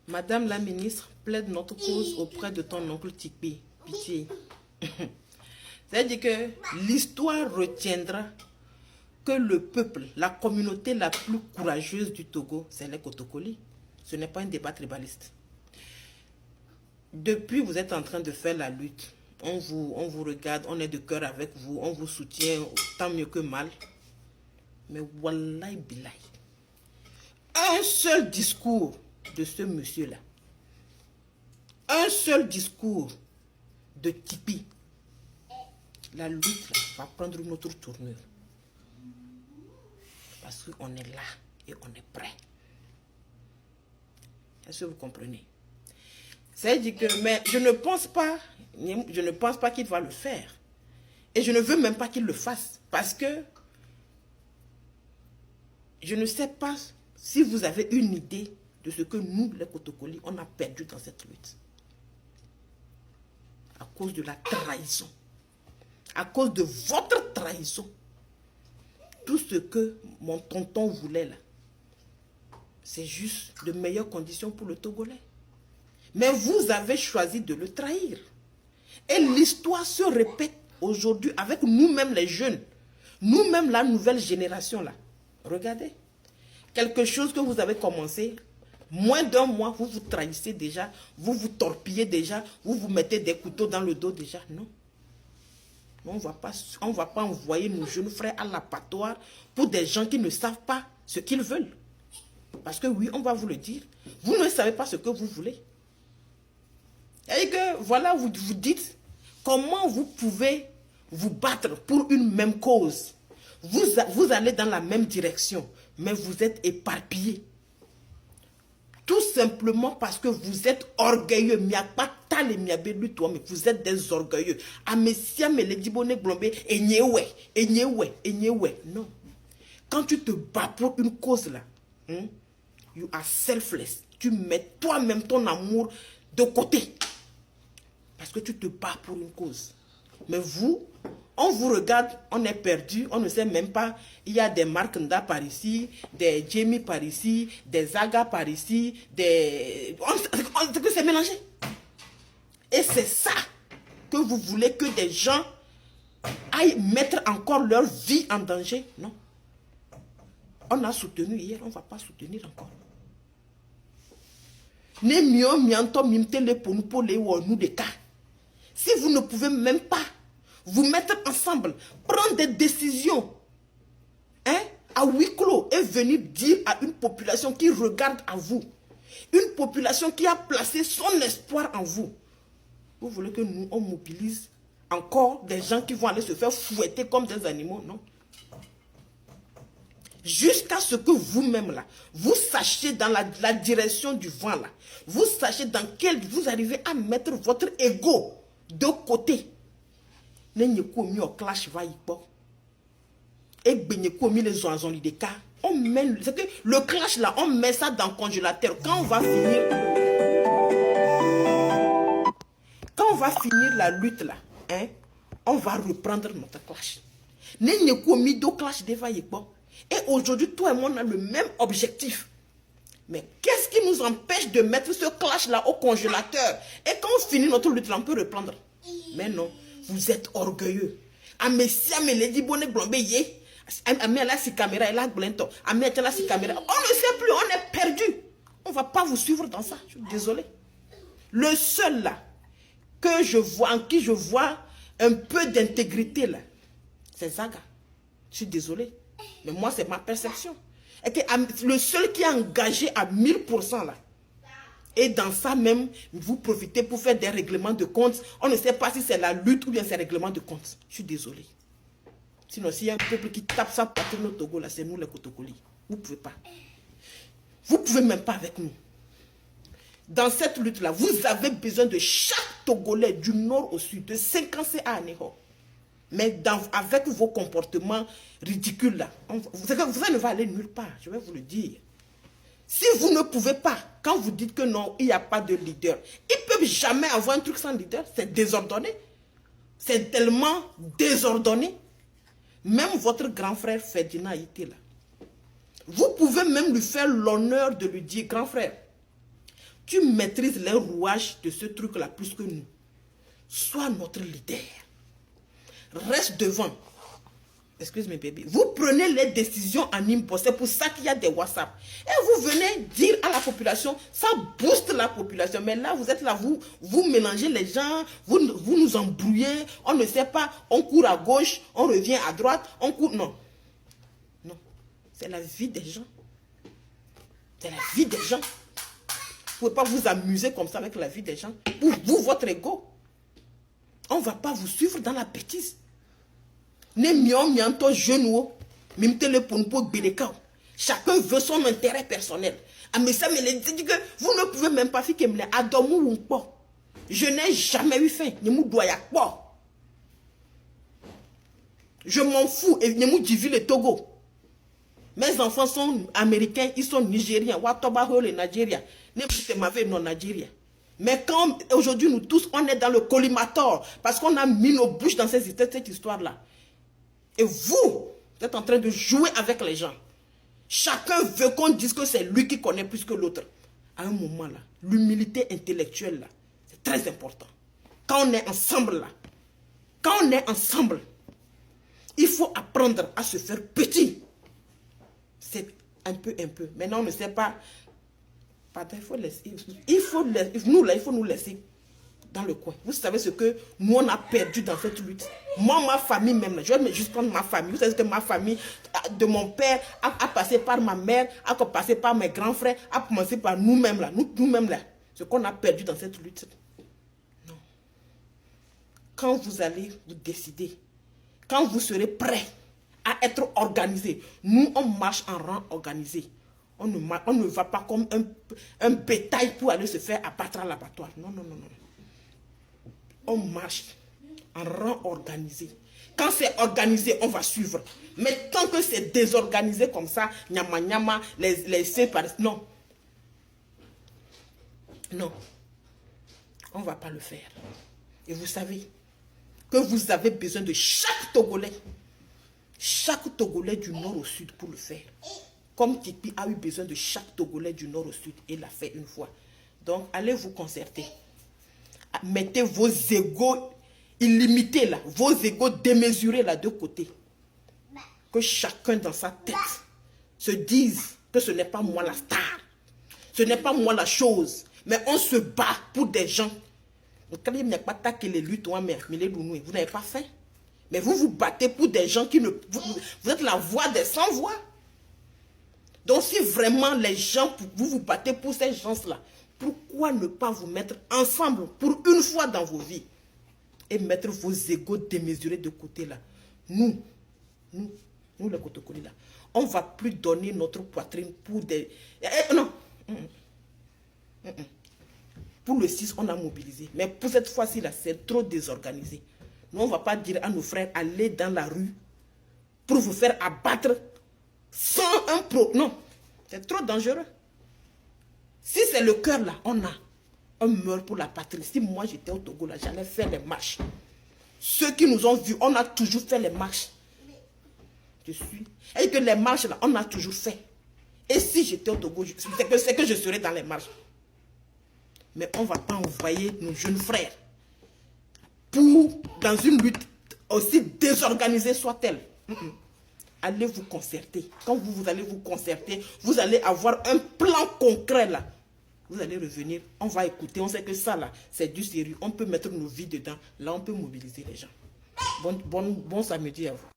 Madame la ministre, plaide notre cause auprès de ton oncle Tikpi. Pitié. C'est-à-dire que l'histoire retiendra que le peuple, la communauté la plus courageuse du Togo, c'est les Kotokoli. Ce n'est pas un débat tribaliste. Depuis, vous êtes en train de faire la lutte. On vous regarde, on est de cœur avec vous, on vous soutient tant mieux que mal. Mais wallahi billahi, un seul discours de ce monsieur-là, un seul discours de Tipi, la lutte là, va prendre une autre tournure. Parce qu'on est là et on est prêt. Est-ce que vous comprenez? C'est-à-dire que, mais je ne pense pas qu'il va le faire. Et je ne veux même pas qu'il le fasse. Parce que je ne sais pas si vous avez une idée de ce que nous, les Kotokoli, on a perdu dans cette lutte. À cause de la trahison. À cause de votre trahison. Tout ce que mon tonton voulait là, c'est juste de meilleures conditions pour le Togolais. Mais vous avez choisi de le trahir. Et l'histoire se répète aujourd'hui avec nous-mêmes les jeunes. Nous-mêmes la nouvelle génération là. Regardez. Quelque chose que vous avez commencé, moins d'un mois, vous vous trahissez déjà, vous vous torpillez déjà, vous vous mettez des couteaux dans le dos déjà. Non. On ne va pas envoyer nos jeunes frères à l'abattoir pour des gens qui ne savent pas ce qu'ils veulent. Parce que oui, on va vous le dire. Vous ne savez pas ce que vous voulez. Et que voilà, vous dites comment vous pouvez vous battre pour une même cause. Vous allez dans la même direction, mais vous êtes éparpillés. Tout simplement parce que vous êtes orgueilleux. Mais vous êtes des orgueilleux. Non. Quand tu te bats pour une cause là, you are selfless. Tu mets toi-même ton amour de côté. Parce que tu te bats pour une cause. Mais vous, on vous regarde, on est perdu, on ne sait même pas. Il y a des Markanda par ici, des Jamie par ici, des Aga par ici, des... On que c'est mélangé. Et c'est ça que vous voulez que des gens aillent mettre encore leur vie en danger. Non. On a soutenu hier, on ne va pas soutenir encore. Si vous ne pouvez même pas vous mettre ensemble, prendre des décisions à huis clos et venir dire à une population qui regarde à vous, une population qui a placé son espoir en vous, vous voulez que nous, on mobilise encore des gens qui vont aller se faire fouetter comme des animaux, non? Jusqu'à ce que vous-même là, vous sachiez dans la direction du vent là, vous sachiez dans quel vous arrivez à mettre votre ego de côté. On met, c'est que le clash là, on met ça dans le congélateur. Quand on va finir la lutte là, on va reprendre notre clash. Et aujourd'hui, toi et moi, on a le même objectif. Mais qu'est-ce qui nous empêche de mettre ce clash-là au congélateur? Et quand on finit notre lutte, là, on peut reprendre. Mais non, vous êtes orgueilleux. On ne sait plus, on est perdu. On ne va pas vous suivre dans ça. Je suis désolé. Le seul là, que je vois, en qui je vois un peu d'intégrité là, c'est Zaga. Je suis désolé. Mais moi, c'est ma perception. Et que le seul qui est engagé à 1000% là, et dans ça même, vous profitez pour faire des règlements de compte. On ne sait pas si c'est la lutte ou bien c'est règlement de compte. Je suis désolé. Sinon, s'il y a un peuple qui tape ça partout au Togo, là, c'est nous les Kotokoli. Vous ne pouvez pas. Vous ne pouvez même pas avec nous. Dans cette lutte-là, vous avez besoin de chaque Togolais du nord au sud, de 50 CA à Ného. Mais avec vos comportements ridicules là, vous ne va aller nulle part, je vais vous le dire. Si vous ne pouvez pas, quand vous dites que non, il n'y a pas de leader, ils ne peuvent jamais avoir un truc sans leader, c'est désordonné. C'est tellement désordonné. Même votre grand frère Ferdinand était là. Vous pouvez même lui faire l'honneur de lui dire, grand frère, Tu maîtrises les rouages de ce truc-là plus que nous. Sois notre leader. Reste devant. Excuse-moi, bébé. Vous prenez les décisions en impôt. C'est pour ça qu'il y a des WhatsApp. Et vous venez dire à la population, ça booste la population. Mais là, vous êtes là, vous mélangez les gens, vous nous embrouillez, on ne sait pas, on court à gauche, on revient à droite, on court... Non. Non. C'est la vie des gens. C'est la vie des gens. Vous ne pouvez pas vous amuser comme ça avec la vie des gens. Pour vous, votre ego. On ne va pas vous suivre dans la bêtise. Chacun veut son intérêt personnel. Mais ça me dit que vous ne pouvez même pas faire que me je n'ai jamais eu faim. Je m'en fous. Et le Togo. Mes enfants sont américains, ils sont nigériens. Mais quand aujourd'hui nous tous on est dans le collimateur parce qu'on a mis nos bouches dans cette histoire-là. Et vous êtes en train de jouer avec les gens. Chacun veut qu'on dise que c'est lui qui connaît plus que l'autre. À un moment là, l'humilité intellectuelle là, c'est très important. Quand on est ensemble là, il faut apprendre à se faire petit. C'est un peu. Maintenant on ne sait pas. Pardon, il faut nous laisser dans le coin. Vous savez ce que nous on a perdu dans cette lutte. Moi, ma famille même, je vais juste prendre ma famille. Vous savez que ma famille, de mon père, a passé par ma mère, a passé par mes grands frères, a commencé par nous-mêmes là. Nous-mêmes là. Ce qu'on a perdu dans cette lutte. Non. Quand vous allez vous décider, quand vous serez prêts à être organisés, nous on marche en rang organisé. On ne va pas comme un bétail pour aller se faire abattre à l'abattoir. Non. On marche en rang organisé. Quand c'est organisé, on va suivre. Mais tant que c'est désorganisé comme ça, nyama, les séparer, non. Non. On ne va pas le faire. Et vous savez que vous avez besoin de chaque Togolais du nord au sud pour le faire. Comme Tipi a eu besoin de chaque Togolais du nord au sud et l'a fait une fois. Donc, allez vous concerter. Mettez vos égos illimités là, vos égos démesurés là de côté. Que chacun dans sa tête se dise que ce n'est pas moi la star. Ce n'est pas moi la chose. Mais on se bat pour des gens. Vous n'avez pas faim. Mais vous vous battez pour des gens qui ne... Vous êtes la voix des sans voix. Donc si vraiment les gens, vous vous battez pour ces gens-là, pourquoi ne pas vous mettre ensemble pour une fois dans vos vies et mettre vos égos démesurés de côté là. Nous les Kotokoli là, on ne va plus donner notre poitrine pour des... non. Pour le 6, on a mobilisé. Mais pour cette fois-ci là, c'est trop désorganisé. Nous, on ne va pas dire à nos frères, allez dans la rue pour vous faire abattre sans un pro. Non, c'est trop dangereux. Si c'est le cœur là, on meurt pour la patrie. Si moi j'étais au Togo là, j'allais faire les marches. Ceux qui nous ont vus, on a toujours fait les marches. Et que les marches là, on a toujours fait. Et si j'étais au Togo, c'est que je serais dans les marches. Mais on ne va pas envoyer nos jeunes frères dans une lutte aussi désorganisée soit-elle. Allez vous concerter. Quand vous allez vous concerter, vous allez avoir un plan concret là. Vous allez revenir, on va écouter, on sait que ça là, c'est du sérieux. On peut mettre nos vies dedans. Là, on peut mobiliser les gens. Bon samedi à vous.